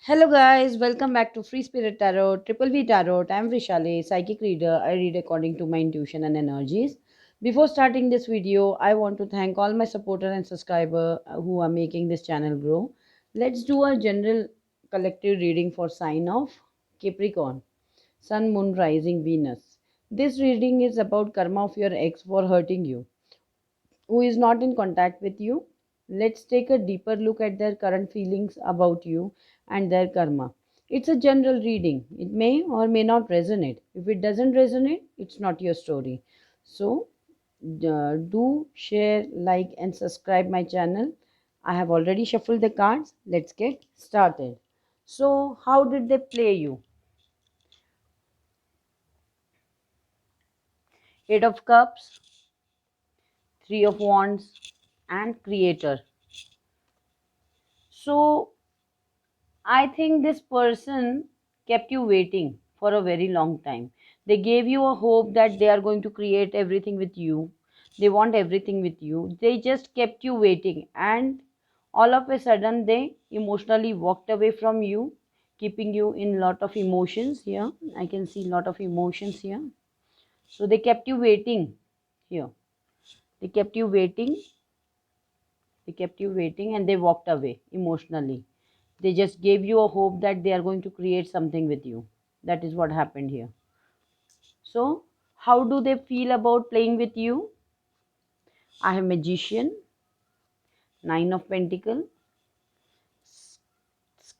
Hello guys, welcome back to Free Spirit Tarot, Triple V Tarot. I'm Vrishali, psychic reader. I read according to my intuition and energies. Before starting this video, I want to thank all my supporters and subscribers who are making this channel grow. Let's do a general collective reading for sign of Capricorn, Sun, Moon, Rising, Venus. This reading is about karma of your ex for hurting you who is not in contact with you. Let's take a deeper look at their current feelings about you and their karma. It's a general reading. It may or may not resonate. If it doesn't resonate, it's not your story. So, do share, like, and subscribe my channel. I have already shuffled the cards. Let's get started. So, how did they play you? Eight of Cups, Three of Wands, and Creator. So, I think this person kept you waiting for a very long time. They gave you a hope that they are going to create everything with you. They want everything with you. They just kept you waiting, and all of a sudden they emotionally walked away from you, keeping you in lot of emotions here. I can see lot of emotions here. So they kept you waiting here. They kept you waiting. They kept you waiting and they walked away emotionally. They just gave you a hope that they are going to create something with you. That is what happened here. So, how do they feel about playing with you? I have Magician, Nine of Pentacle,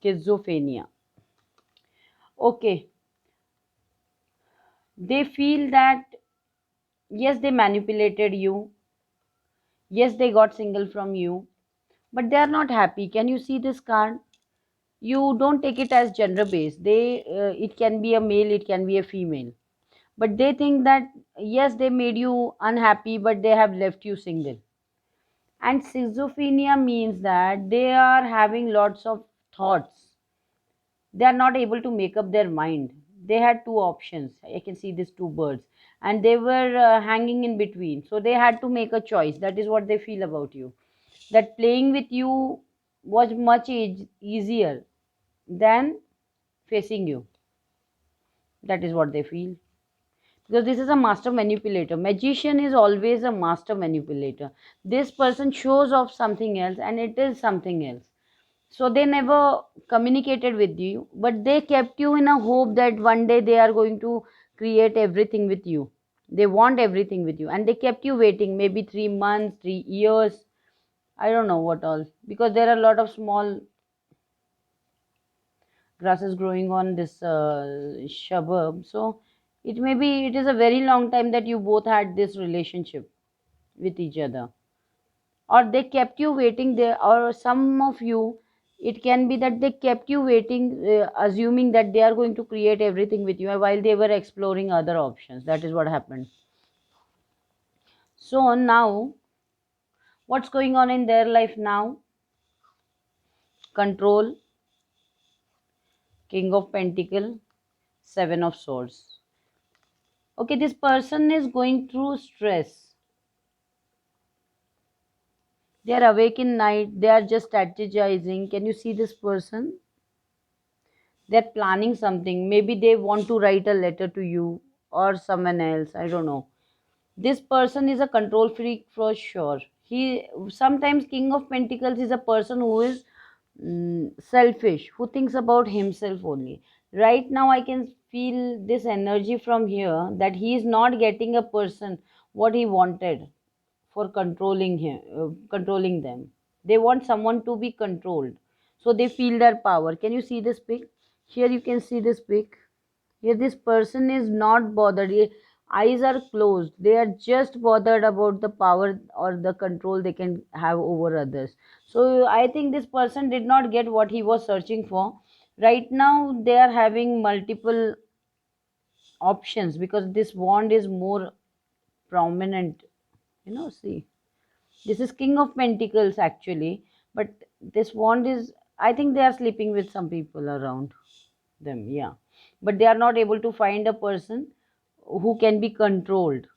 Schizophrenia. Okay, they feel that yes, they manipulated you. Yes, they got single from you, but they are not happy. Can you see this card? You don't take it as gender based. It can be a male, it can be a female, but they think that yes, they made you unhappy, but they have left you single. And schizophrenia means that they are having lots of thoughts. They are not able to make up their mind. They had two options. I can see these two birds, and they were hanging in between, so they had to make a choice. That is what they feel about you, that playing with you was much easier than facing you. That is what they feel, because this is a master manipulator. Magician is always a master manipulator. This person shows off something else and it is something else. So they never communicated with you, but they kept you in a hope that one day they are going to create everything with you. They want everything with you, and they kept you waiting maybe 3 months, 3 years. I don't know what all, because there are a lot of small grasses growing on this suburb. So it may be, it is a very long time that you both had this relationship with each other, or they kept you waiting there, or some of you, it can be that they kept you waiting, assuming that they are going to create everything with you while they were exploring other options. That is what happened. So now, what's going on in their life now? Control, King of Pentacle, Seven of Swords. Okay, this person is going through stress. They are awake in night. They are just strategizing. Can you see this person? They're planning something. Maybe they want to write a letter to you or someone else. I don't know. This person is a control freak for sure. He sometimes King of Pentacles is a person who is selfish, who thinks about himself only. Right now, I can feel this energy from here that he is not getting a person what he wanted for controlling him, controlling them. They want someone to be controlled, so they feel their power. Can you see this pic? Here you can see this pic. Here this person is not bothered. Eyes are closed. They are just bothered about the power or the control they can have over others. So I think this person did not get what he was searching for. Right now they are having multiple options because this wand is more prominent. See, this is King of Pentacles actually, but this wand is, I think they are sleeping with some people around them, yeah. But they are not able to find a person who can be controlled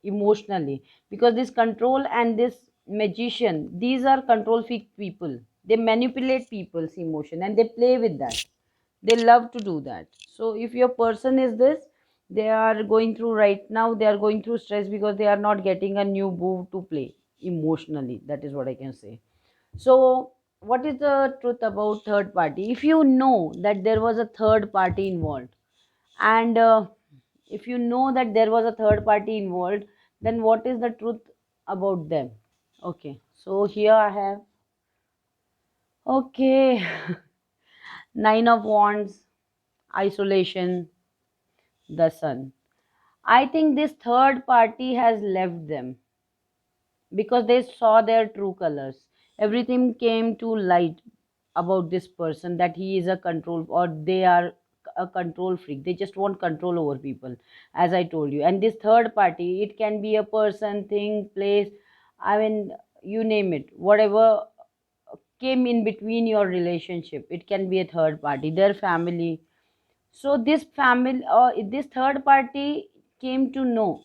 emotionally, because this control and this magician, these are control freak people. They manipulate people's emotion and they play with that. They love to do that. So if your person is this, they are going through right now, they are going through stress because they are not getting a new boo to play emotionally. That is what I can say. So what is the truth about third party? If you know that there was a third party involved, and if you know that there was a third party involved, then what is the truth about them? Okay, so here I have, okay, nine of wands, isolation, the sun. I think this third party has left them because they saw their true colors. Everything came to light about this person, that he is a control, or they are a control freak. They just want control over people, as I told you. And this third party, it can be a person, thing, place, I mean, you name it, whatever came in between your relationship, it can be a third party, their family. So this family or this third party came to know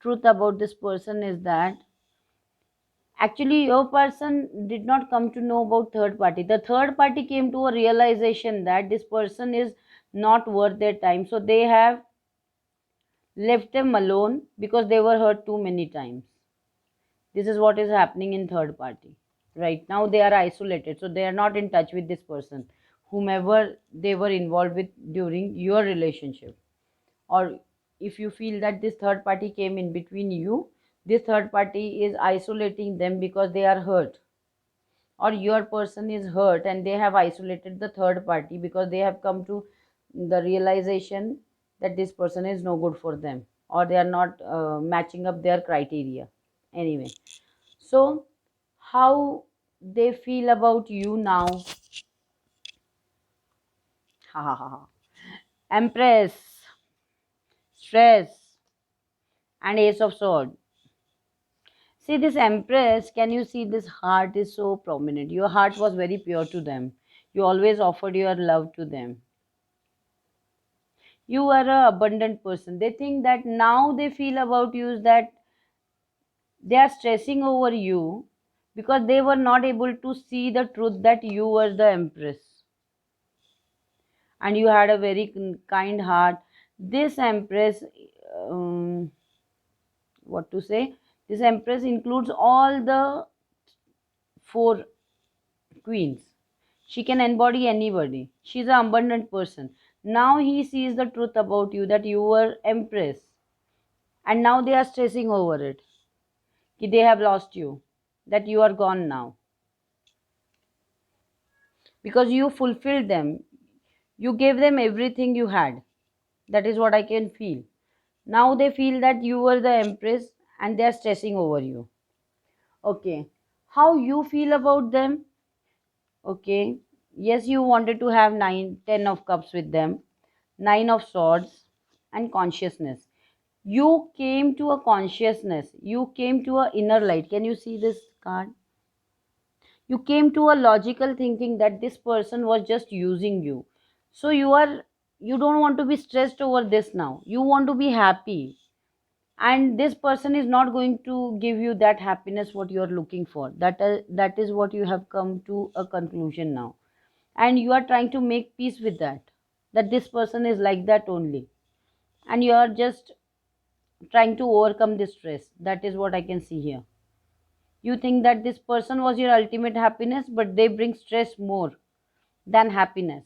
truth about this person is that actually your person did not come to know about third party. The third party came to a realization that this person is not worth their time, so they have left them alone because they were hurt too many times. This is what is happening in third party. Right now they are isolated, so they are not in touch with this person, whomever they were involved with during your relationship. Or if you feel that this third party came in between you, this third party is isolating them because they are hurt, or your person is hurt and they have isolated the third party because they have come to the realization that this person is no good for them, or they are not matching up their criteria. Anyway, so how they feel about you now? Ha ha ha ha. Empress, stress, and ace of sword. See this empress, can you see this heart is so prominent? Your heart was very pure to them. You always offered your love to them. You are a abundant person. They think that now they feel about you is that they are stressing over you because they were not able to see the truth that you were the empress and you had a very kind heart. This empress, um, what to say? This empress includes all the four queens. She can embody anybody. She's an abundant person. Now he sees the truth about you that you were empress, and now they are stressing over it. Ki they have lost you, that you are gone now because you fulfilled them. You gave them everything you had. That is what I can feel. Now they feel that you were the empress and they are stressing over you. Okay. How you feel about them? Okay. Yes, you wanted to have nine, 10 of cups with them, nine of swords, and consciousness. You came to a consciousness. You came to a inner light. Can you see this card? You came to a logical thinking that this person was just using you. So you don't want to be stressed over this now. You want to be happy. And this person is not going to give you that happiness what you are looking for. That is what you have come to a conclusion now. And you are trying to make peace with that. That this person is like that only. And you are just trying to overcome this stress. That is what I can see here. You think that this person was your ultimate happiness, but they bring stress more than happiness.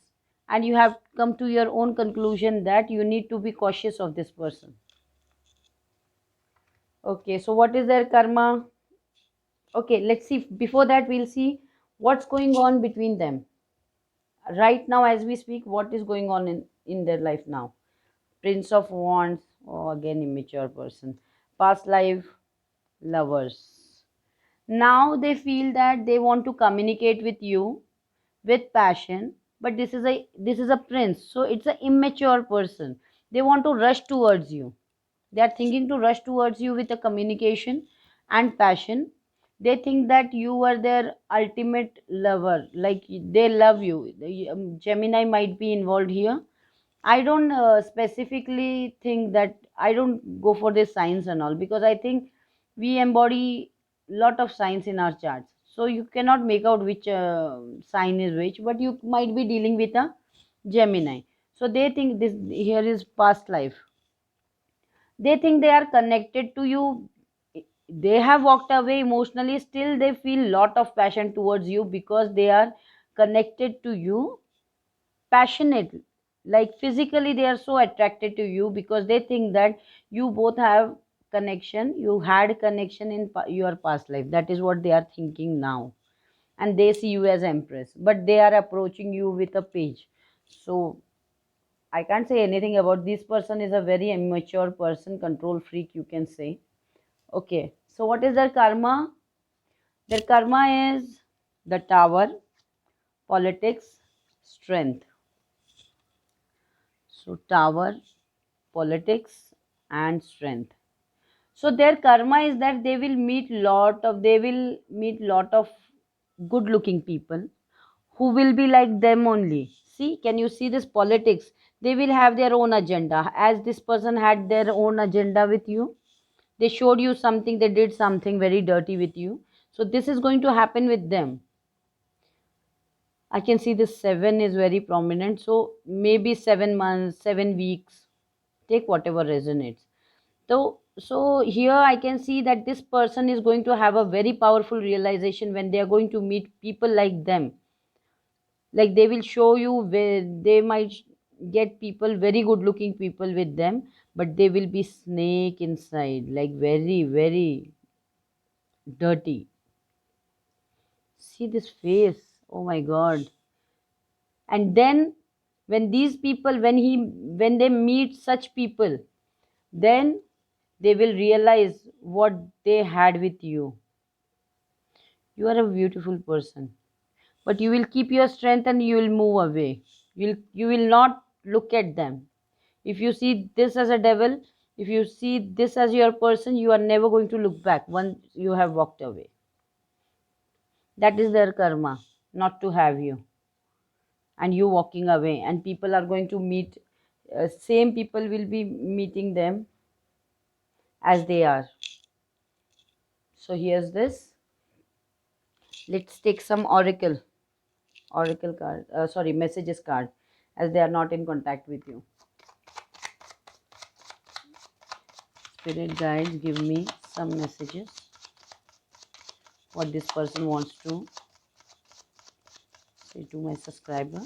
And you have come to your own conclusion that you need to be cautious of this person. Okay, so what is their karma? Okay, let's see. Before that, we'll see what's going on between them. Right now, as we speak, what is going on in their life now? Prince of Wands, oh, again, immature person. Past life, lovers. Now they feel that they want to communicate with you with passion, but this is a prince, so it's an immature person. They want to rush towards you. They are thinking to rush towards you with a communication and passion. They think that you are their ultimate lover, like they love you. Gemini might be involved here. I don't specifically think that, I don't go for this science and all, because I think we embody lot of science in our charts. So you cannot make out which sign is which, but you might be dealing with a Gemini. So they think this here is past life. They think they are connected to you. They have walked away emotionally, still they feel lot of passion towards you because they are connected to you passionately. Like physically they are so attracted to you because they think that you both have connection, you had connection in your past life. That is what they are thinking now, and they see you as empress, but they are approaching you with a page. So I can't say anything about this person. Is a very immature person, control freak, you can say. Okay, so what is their karma? Their karma is the tower, politics, strength. So tower, politics, and strength. So their karma is that they will meet lot of good looking people who will be like them only. See, can you see this politics? They will have their own agenda, as this person had their own agenda with you. They showed you something, they did something very dirty with you. So this is going to happen with them. I can see this 7 is very prominent. So maybe 7 months, 7 weeks, take whatever resonates. So here I can see that this person is going to have a very powerful realization when they are going to meet people like them. Like they will show you where they might get people, very good looking people with them, but they will be snake inside, like very, very dirty. See this face. Oh my god. And then when these people, when they meet such people, then they will realize what they had with you. You are a beautiful person, but you will keep your strength and you will move away. You will not look at them. If you see this as a devil, if you see this as your person, you are never going to look back once you have walked away. That is their karma, not to have you, and you walking away, and people are going to meet, same people will be meeting them as they are. So here's this. Let's take some oracle card, sorry, messages card, as they are not in contact with you. Spirit guides, give me some messages, what this person wants to say to my subscriber.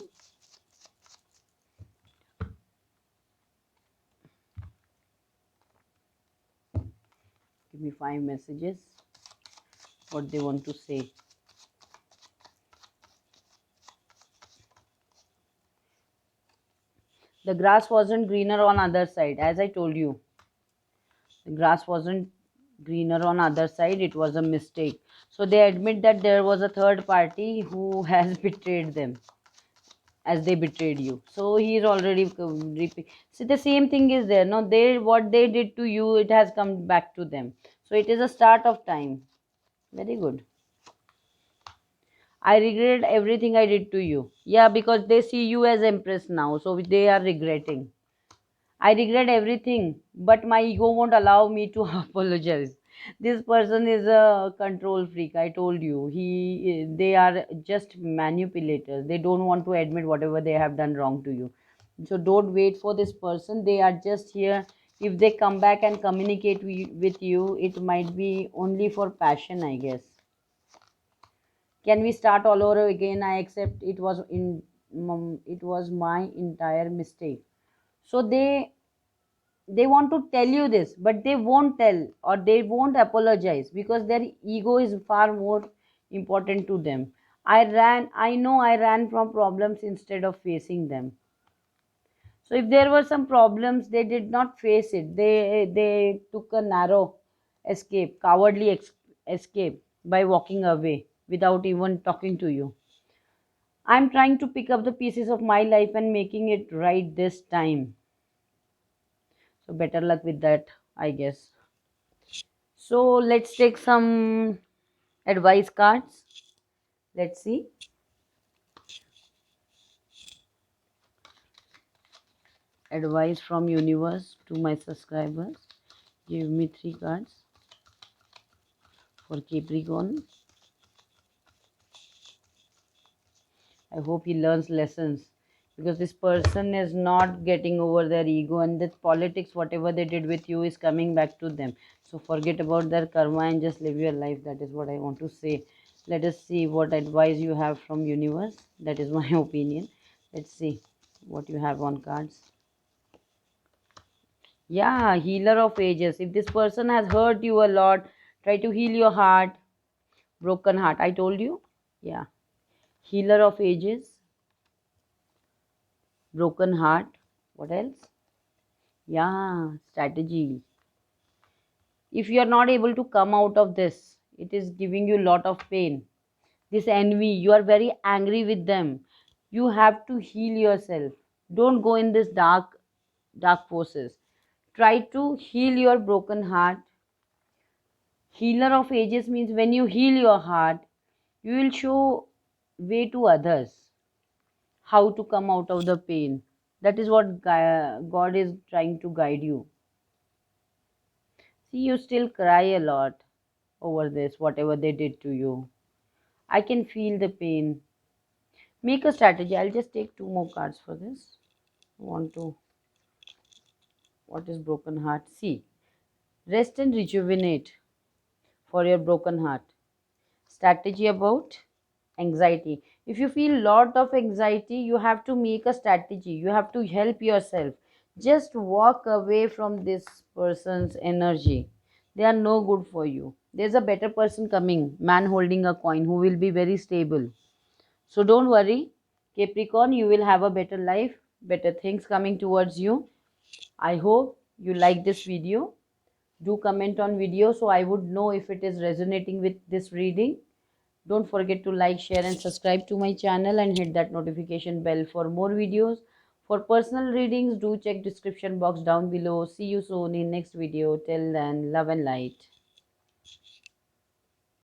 Give me 5 messages, what they want to say. The grass wasn't greener on other side, as I told you. The grass wasn't greener on other side, it was a mistake. So they admit that there was a third party who has betrayed them, as they betrayed you. So he is already see, the same thing is there. No, they, what they did to you, it has come back to them. So it is a start of time. Very good. I regret everything I did to you. Yeah, because they see you as empress now, so they are regretting. I regret everything, but my ego won't allow me to apologize. This person is a control freak. I told you, they are just manipulators. They don't want to admit whatever they have done wrong to you. So don't wait for this person. They are just here. If they come back and communicate with you, it might be only for passion, I guess. Can we start all over again? I accept it was my entire mistake. So they want to tell you this, but they won't tell, or they won't apologize because their ego is far more important to them. I know I ran from problems instead of facing them. So if there were some problems, they did not face it. They took a narrow escape, cowardly escape, by walking away without even talking to you. I'm trying to pick up the pieces of my life and making it right this time. So better luck with that, I guess. So let's take some advice cards. Let's see. Advice from universe to my subscribers. Give me 3 cards for Capricorn. I hope he learns lessons, because this person is not getting over their ego, and that politics, whatever they did with you, is coming back to them. So forget about their karma and just live your life. That is what I want to say. Let us see what advice you have from universe. That is my opinion. Let's see what you have on cards. Yeah, healer of ages. If this person has hurt you a lot, try to heal your heart. Broken heart, I told you. Yeah, healer of ages, broken heart. What else? Yeah, strategy. If you are not able to come out of this, it is giving you a lot of pain. This envy, you are very angry with them. You have to heal yourself. Don't go in this dark forces. Try to heal your broken heart. Healer of ages means when you heal your heart, you will show way to others how to come out of the pain. That is what God is trying to guide you. See, you still cry a lot over this, whatever they did to you. I can feel the pain. Make a strategy. I'll just take two more cards for this. Want to, what is broken heart? See, rest and rejuvenate for your broken heart. Strategy about anxiety. If you feel lot of anxiety, you have to make a strategy. You have to help yourself. Just walk away from this person's energy. They are no good for you. There's a better person coming, man holding a coin, who will be very stable. So don't worry, Capricorn, you will have a better life, better things coming towards you. I hope you like this video. Do comment on video so I would know if it is resonating with this reading. Don't forget to like, share and subscribe to my channel and hit that notification bell for more videos. For personal readings, do check description box down below. See you soon in next video. Till then, love and light.